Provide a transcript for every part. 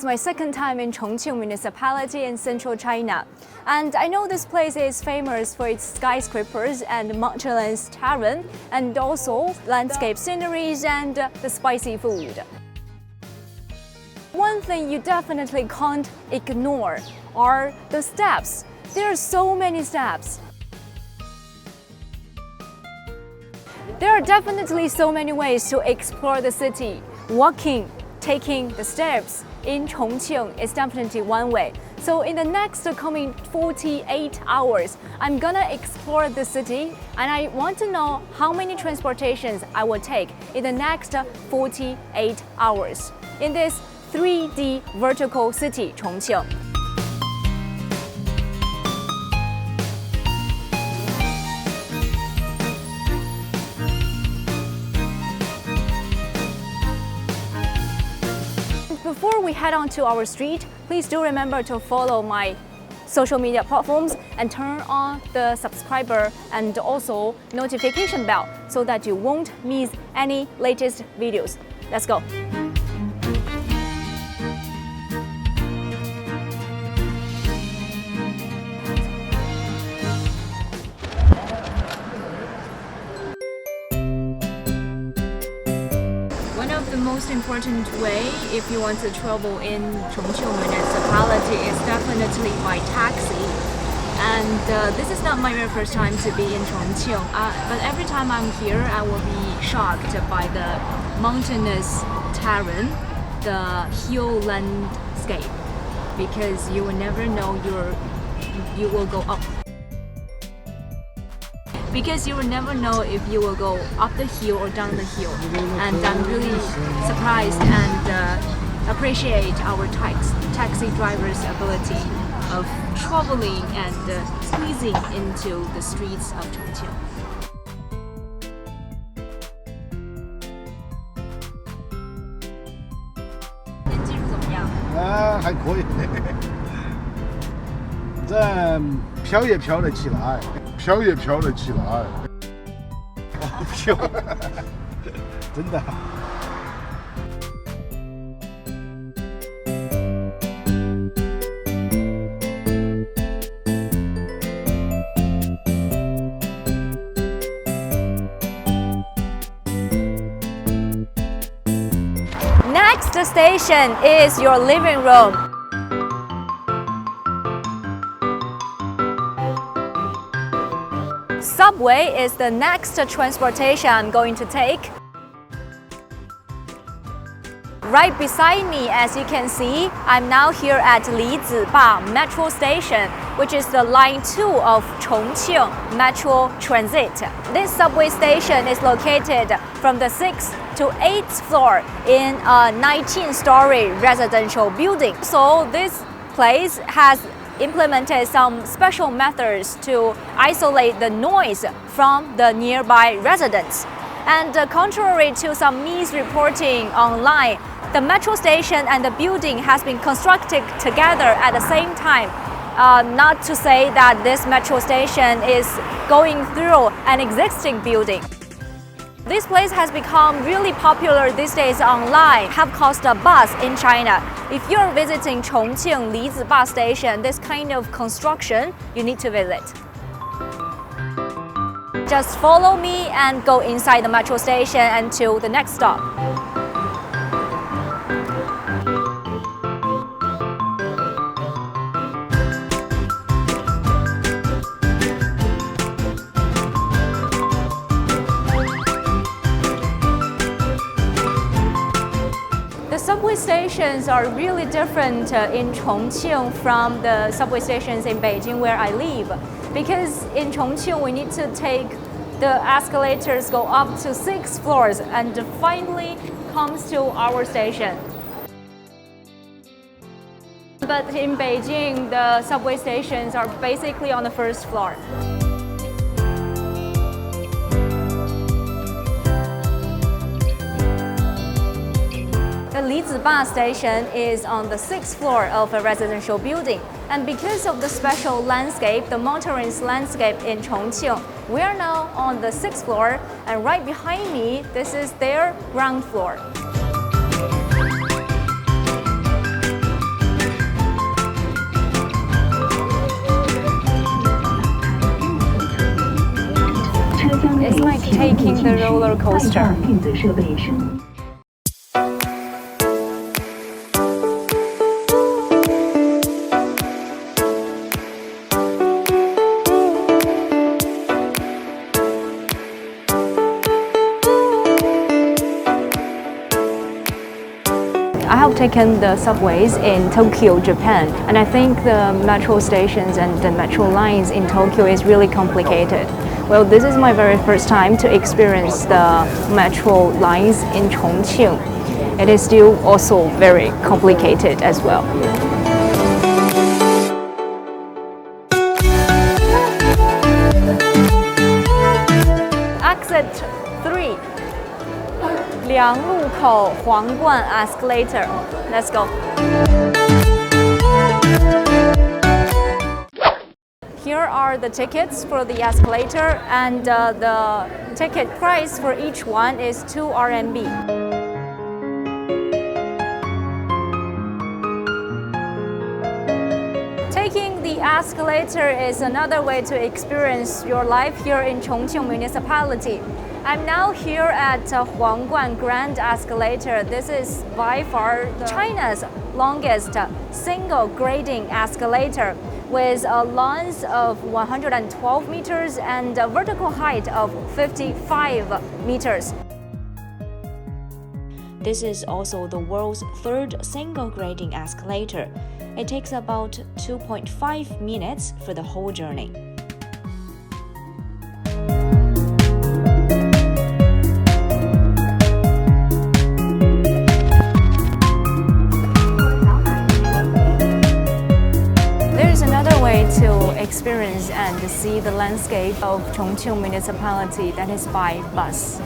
is my second time in Chongqing Municipality in central China. And I know this place is famous for its skyscrapers and mountainous terrain, and also landscape sceneries and the spicy food. One thing you definitely can't ignore are the steps. There are so many steps. There are definitely so many ways to explore the city. Walking, taking the steps in Chongqing is definitely one way. So in the next coming 48 hours, I'm gonna explore the city, and I want to know how many transportations I will take in the next 48 hours in this 3D vertical city, Chongqing. Before we head on to our street, please do remember to follow my social media platforms and turn on the subscriber and also notification bell so that you won't miss any latest videos. Let's go! The most important way if you want to travel in Chongqing Municipality is definitely by taxi. And this is not my very first time to be in Chongqing, but every time I'm here I will be shocked by the mountainous terrain, the hill landscape, because you will never know you will go up. Because you will never know if you will go up the hill or down the hill. And I'm really surprised and appreciate our taxi driver's ability of traveling and squeezing into the streets of Chongqing. 天气怎么样？还可以，这飘也飘得起来。飘也飘得起来，飘，真的。Next station is your living room. Subway is the next transportation I'm going to take. Right beside me, as you can see, I'm now here at Liziba Metro Station, which is the line 2 of Chongqing Metro Transit. This subway station is located from the 6th to 8th floor in a 19-story residential building. So this place has implemented some special methods to isolate the noise from the nearby residents. And contrary to some misreporting online, the metro station and the building has been constructed together at the same time. Not to say that this metro station is going through an existing building. This place has become really popular these days online, have caused a buzz in China. If you're visiting Chongqing Liziba Station, this kind of construction, you need to visit. Just follow me and go inside the metro station until the next stop. The subway stations are really different in Chongqing from the subway stations in Beijing where I live. Because in Chongqing we need to take the escalators, go up to 6 floors and finally comes to our station. But in Beijing, the subway stations are basically on the first floor. The Liziba station is on the 6th floor of a residential building. And because of the special landscape, the mountainous landscape in Chongqing, we are now on the 6th floor, and right behind me, this is their ground floor. It's like taking the roller coaster. I have taken the subways in Tokyo, Japan, and I think the metro stations and the metro lines in Tokyo is really complicated. Well, this is my very first time to experience the metro lines in Chongqing. It is still also very complicated as well. Exit 3. 梁路口皇冠 escalator. Let's go. Here are the tickets for the escalator, and the ticket price for each one is 2 RMB. Taking the escalator is another way to experience your life here in Chongqing Municipality. I'm now here at Huangguan Grand Escalator. This is by far China's longest single grading escalator with a length of 112 meters and a vertical height of 55 meters. This is also the world's third single grading escalator. It takes about 2.5 minutes for the whole journey. To experience and see the landscape of Chongqing Municipality, that is by bus.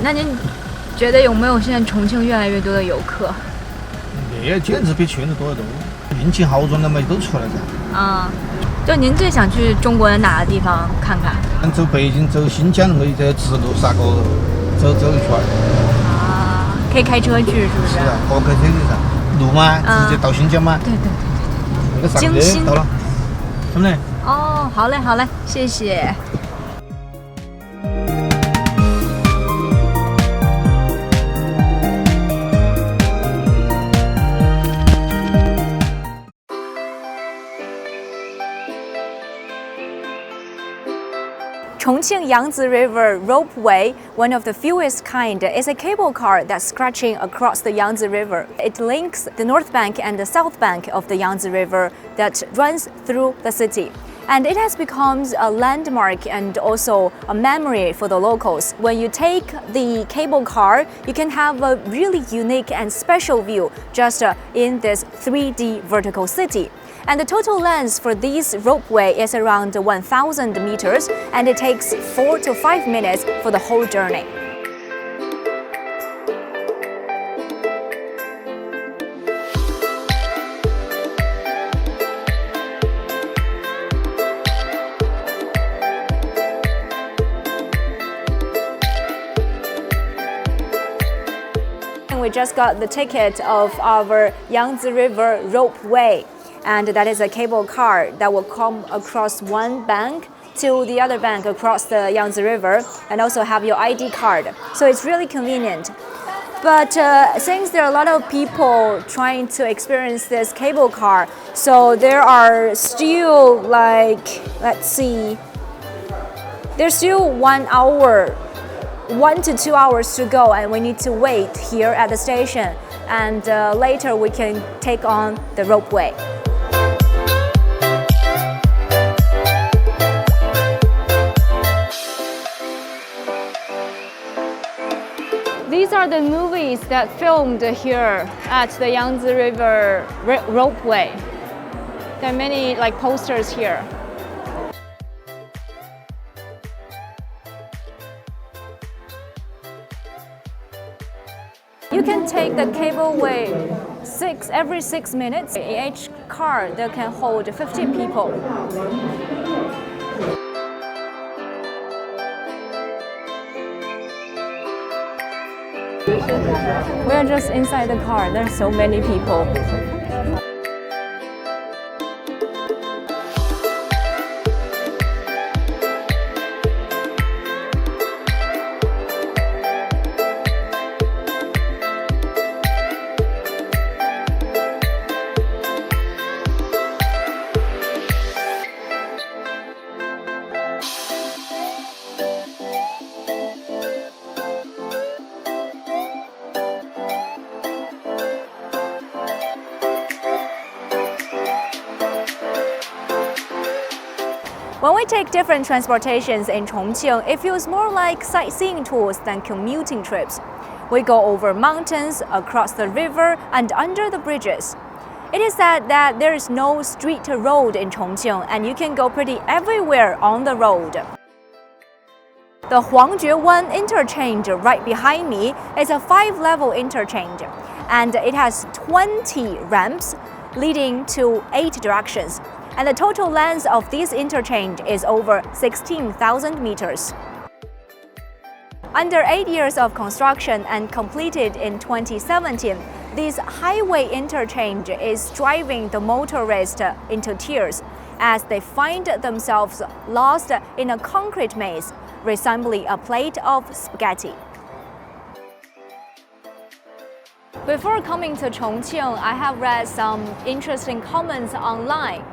那您觉得有没有现在重庆越来越多的游客？那简直比去年多得多，运气好转了嘛，都出来噻。啊。就您最想去中国的哪个地方看看？走北京、走新疆那个这直路啥个走一圈。啊，可以开车去是不是？是啊，不开车的噻，路嘛，直接到新疆嘛。对。那个上街到了，怎么的？哦，好嘞，谢谢。Chongqing Yangtze River Ropeway, one of the fewest kind, is a cable car that's stretching across the Yangtze River. It links the north bank and the south bank of the Yangtze River that runs through the city. And it has become a landmark and also a memory for the locals. When you take the cable car, you can have a really unique and special view just in this 3D vertical city. And the total length for this ropeway is around 1,000 meters, and it takes 4 to 5 minutes for the whole journey. We just got the ticket of our Yangtze River Ropeway. And that is a cable car that will come across one bank to the other bank across the Yangtze River and also have your ID card. So it's really convenient. But since there are a lot of people trying to experience this cable car, so there are still there's still 1 to 2 hours to go, and we need to wait here at the station. And later we can take on the ropeway. These are the movies that filmed here at the Yangtze River Ropeway. There are many posters here. You can take the cableway every 6 minutes. Each car that can hold 50 people. We're just inside the car. There's so many people. When we take different transportations in Chongqing, it feels more like sightseeing tours than commuting trips. We go over mountains, across the river, and under the bridges. It is said that there is no street to road in Chongqing, and you can go pretty everywhere on the road. The Huangjuewan interchange right behind me is a 5-level interchange, and it has 20 ramps leading to 8 directions. And the total length of this interchange is over 16,000 meters. Under 8 years of construction and completed in 2017, this highway interchange is driving the motorists into tears as they find themselves lost in a concrete maze resembling a plate of spaghetti. Before coming to Chongqing, I have read some interesting comments online.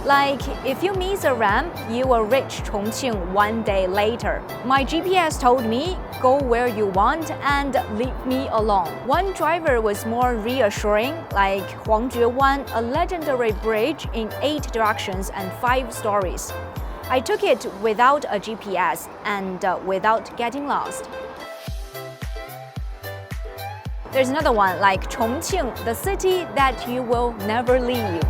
Like, if you miss a ramp, you will reach Chongqing 1 day later. My GPS told me, go where you want and leave me alone. One driver was more reassuring, like Huangjuewan, a legendary bridge in 8 directions and 5 stories. I took it without a GPS and without getting lost. There's another one, like Chongqing, the city that you will never leave.